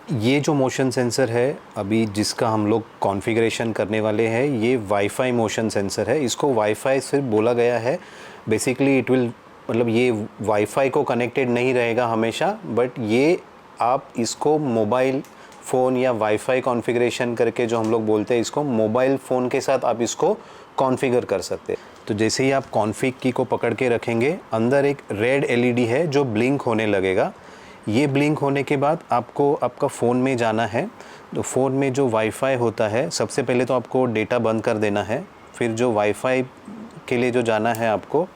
ये जो motion sensor है अभी जिसका हम लोग कॉन्फ़िगरेशन करने वाले हैं, ये वाईफाई मोशन सेंसर है। इसको वाईफाई से बोला गया है। बेसिकली इट विल मतलब ये वाईफाई को कनेक्टेड नहीं रहेगा हमेशा, बट ये आप इसको मोबाइल फ़ोन या वाईफाई कॉन्फ़िगरेशन करके, जो हम लोग बोलते हैं इसको, मोबाइल फ़ोन के साथ आप इसको कॉन्फ़िगर कर सकते हैं। तो जैसे ही आप कॉन्फ़िग की को पकड़ के रखेंगे, अंदर एक रेड एलईडी है जो ब्लिंक होने लगेगा। ये ब्लिंक होने के बाद आपको आपका फ़ोन में जाना है। तो फ़ोन में जो वाईफाई होता है, सबसे पहले तो आपको डेटा बंद कर देना है। फिर जो वाईफाई के लिए जो जाना है आपको,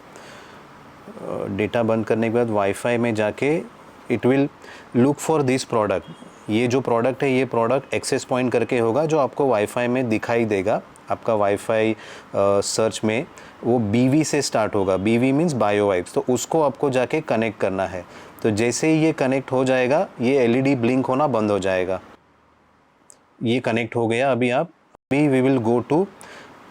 डेटा बंद करने के बाद वाईफाई में जाके it will look for this product. ये जो प्रोडक्ट है, ये प्रोडक्ट एक्सेस पॉइंट करके होगा जो आपको वाईफाई में दिखाई देगा। आपका वाईफाई सर्च में वो बीवी से स्टार्ट होगा। बीवी मीन्स बायो वाइप्स। तो उसको आपको जाके कनेक्ट करना है। तो जैसे ही ये कनेक्ट हो जाएगा, ये एलईडी ब्लिंक होना बंद हो जाएगा। ये कनेक्ट हो गया। अभी we will go to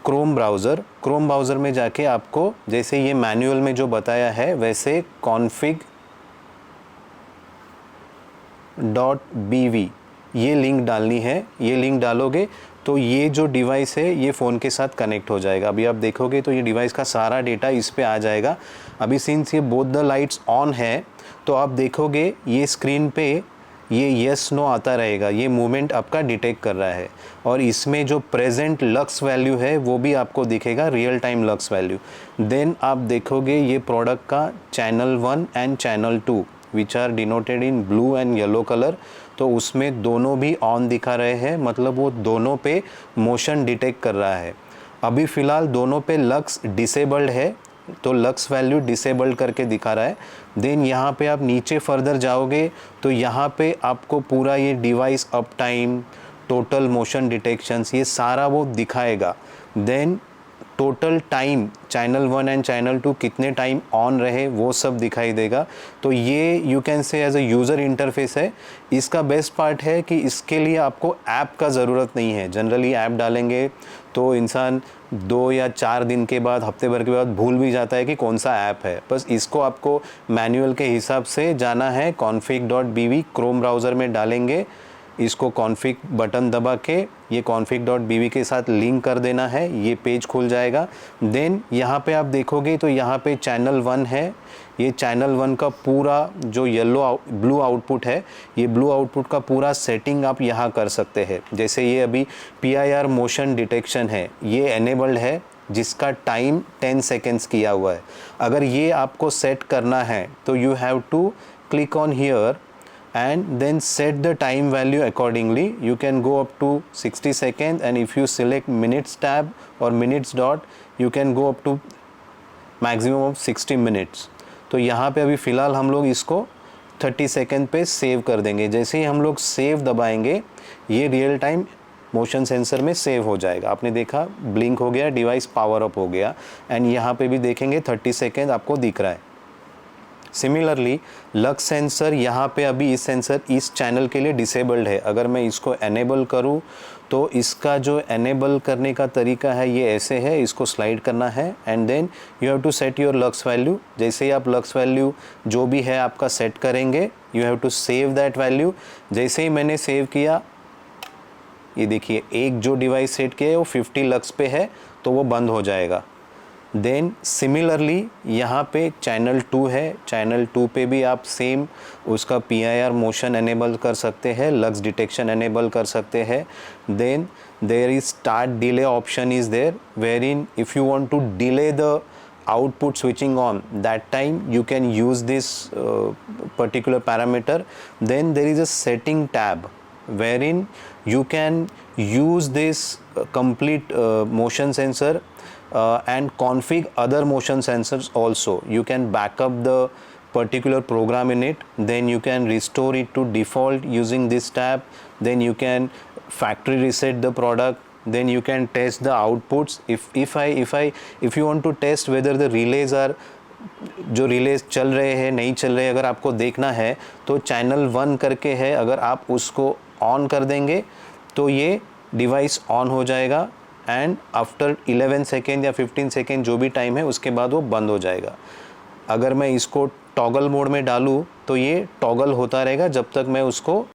Chrome browser. Chrome browser में जाके आपको जैसे ये मैनुअल में जो बताया है वैसे config.bv ये लिंक डालनी है। ये लिंक डालोगे तो ये जो डिवाइस है ये फ़ोन के साथ कनेक्ट हो जाएगा। अभी आप देखोगे तो ये डिवाइस का सारा डेटा इस पे आ जाएगा। अभी सिंस ये बोथ द लाइट्स ऑन है, तो आप देखोगे ये स्क्रीन पे ये येस नो आता रहेगा। ये मूवमेंट आपका डिटेक्ट कर रहा है और इसमें जो प्रेजेंट लक्स वैल्यू है वो भी आपको दिखेगा, real time lux value. Then आप देखोगे ये प्रोडक्ट का channel 1 and channel 2 which are denoted in blue and yellow colour, तो उसमें दोनों भी ऑन दिखा रहे हैं, मतलब वो दोनों पे मोशन डिटेक्ट कर रहा है। अभी फ़िलहाल दोनों पे लक्स डिसेबल्ड है, तो लक्स वैल्यू डिसेबल्ड करके दिखा रहा है। देन यहाँ पे आप नीचे फर्दर जाओगे तो यहाँ पे आपको पूरा ये device up time, total motion detections, ये सारा वो दिखाएगा। Then total time channel 1 and channel 2 कितने टाइम ऑन रहे वो सब दिखाई देगा। तो ये you can say as a user interface है। इसका बेस्ट पार्ट है कि इसके लिए आपको ऐप का ज़रूरत नहीं है। जनरली ऐप डालेंगे तो इंसान 2 या 4 दिन के बाद, हफ्ते भर के बाद भूल भी जाता है कि कौन सा ऐप है। बस इसको आपको मैनुअल के हिसाब से जाना है। config.bv क्रोम ब्राउज़र में डालेंगे, इसको कॉन्फ़िग बटन दबा के ये config.bv के साथ लिंक कर देना है। ये पेज खुल जाएगा। देन यहाँ पे आप देखोगे तो यहाँ पे चैनल 1 है। ये चैनल 1 का पूरा जो ब्लू आउटपुट है, ये ब्लू आउटपुट का पूरा सेटिंग आप यहाँ कर सकते हैं। जैसे ये अभी PIR मोशन डिटेक्शन है, ये एनेबल्ड है, जिसका टाइम 10 सेकेंड्स किया हुआ है। अगर ये आपको सेट करना है तो you have to click on here and then set the time value accordingly. You can go up to 60 seconds, and if you select minutes tab or minutes dot, you can go up to maximum of 60 minutes. तो यहाँ पे अभी फ़िलहाल हम लोग इसको 30 second पे save कर देंगे। जैसे ही हम लोग सेव दबाएंगे, ये रियल टाइम मोशन सेंसर में सेव हो जाएगा। आपने देखा ब्लिंक हो गया, डिवाइस पावर अप हो गया, एंड यहाँ पे भी देखेंगे 30 सेकेंड आपको दिख रहा है। सिमिलरली लक्स सेंसर यहाँ पे अभी इस चैनल के लिए डिसेबल्ड है। अगर मैं इसको एनेबल करूँ तो इसका जो एनेबल करने का तरीका है ये ऐसे है। इसको स्लाइड करना है and then you have to set your lux value. जैसे ही आप लक्स वैल्यू जो भी है आपका सेट करेंगे, you have to save that value. जैसे ही मैंने सेव किया, ये देखिए एक जो डिवाइस सेट किया है वो 50 लक्स पे है, तो वो बंद हो जाएगा। देन सिमिलरली यहाँ पे चैनल 2 है। चैनल 2 पे भी आप सेम उसका PIR मोशन एनेबल कर सकते हैं, लक्स डिटेक्शन एनेबल कर सकते हैं। Then there is start delay option is there, wherein if you want to delay the output switching on, that time you can use this particular parameter. Then there is a setting tab wherein you can use this complete motion sensor and config other motion sensors also. You can back up the particular program in it, then you can restore it to default using this tab, then you can factory reset the product, then you can test the outputs. If you want to test whether the relays are, जो release चल रहे हैं नहीं चल रहे, अगर आपको देखना है तो चैनल 1 करके है, अगर आप उसको ऑन कर देंगे तो ये डिवाइस ऑन हो जाएगा एंड आफ्टर 11 सेकेंड या 15 सेकेंड जो भी टाइम है उसके बाद वो बंद हो जाएगा। अगर मैं इसको टॉगल मोड में डालूँ तो ये टॉगल होता रहेगा जब तक मैं उसको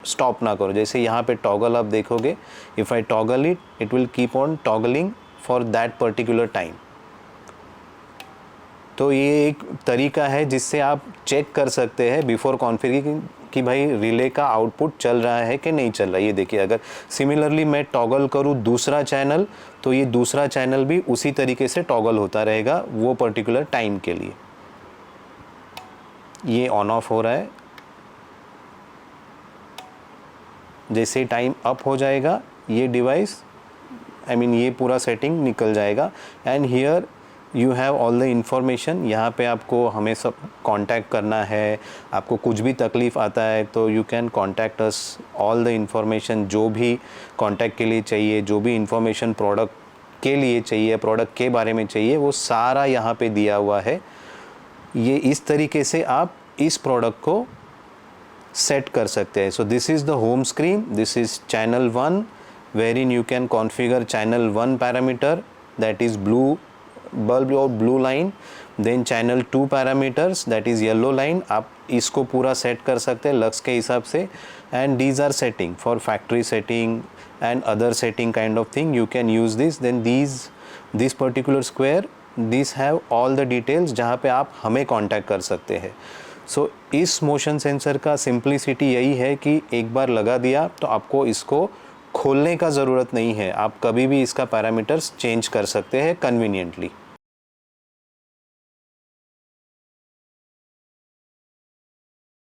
स्टॉप ना करो। जैसे यहाँ पे टॉगल आप देखोगे, if I toggle it will keep on toggling for that particular time. तो ये एक तरीका है जिससे आप चेक कर सकते हैं बिफोर कॉन्फ़िगरिंग कि भाई रिले का आउटपुट चल रहा है कि नहीं चल रहा है। ये देखिए, अगर सिमिलरली मैं टॉगल करूँ दूसरा चैनल, तो ये दूसरा चैनल भी उसी तरीके से टॉगल होता रहेगा वो पर्टिकुलर टाइम के लिए। ये ऑन ऑफ हो रहा है। जैसे टाइम अप हो जाएगा ये डिवाइस, आई मीन ये पूरा सेटिंग निकल जाएगा। And here you have all the information. यहाँ पे आपको हमें सब कांटेक्ट करना है, आपको कुछ भी तकलीफ़ आता है तो you can contact us. All the information जो भी कांटेक्ट के लिए चाहिए, जो भी इंफॉर्मेशन प्रोडक्ट के लिए चाहिए, प्रोडक्ट के बारे में चाहिए, वो सारा यहाँ पे दिया हुआ है। ये इस तरीके से आप इस प्रोडक्ट को सेट कर सकते हैं। So this is the home screen, this is channel 1 wherein you can configure channel 1 parameter, that is blue bulb or blue line, then channel 2 parameters, that is yellow line। आप इसको पूरा set कर सकते हैं lux के हिसाब से। and these are setting for factory setting and other setting kind of thing, you can use this। then this particular square, these have all the details जहाँ पे आप हमें कांटेक्ट कर सकते हैं। सो इस मोशन सेंसर का सिंप्लिसिटी यही है कि एक बार लगा दिया तो आपको इसको खोलने का ज़रूरत नहीं है, आप कभी भी इसका पैरामीटर्स चेंज कर सकते हैं कन्वीनियंटली।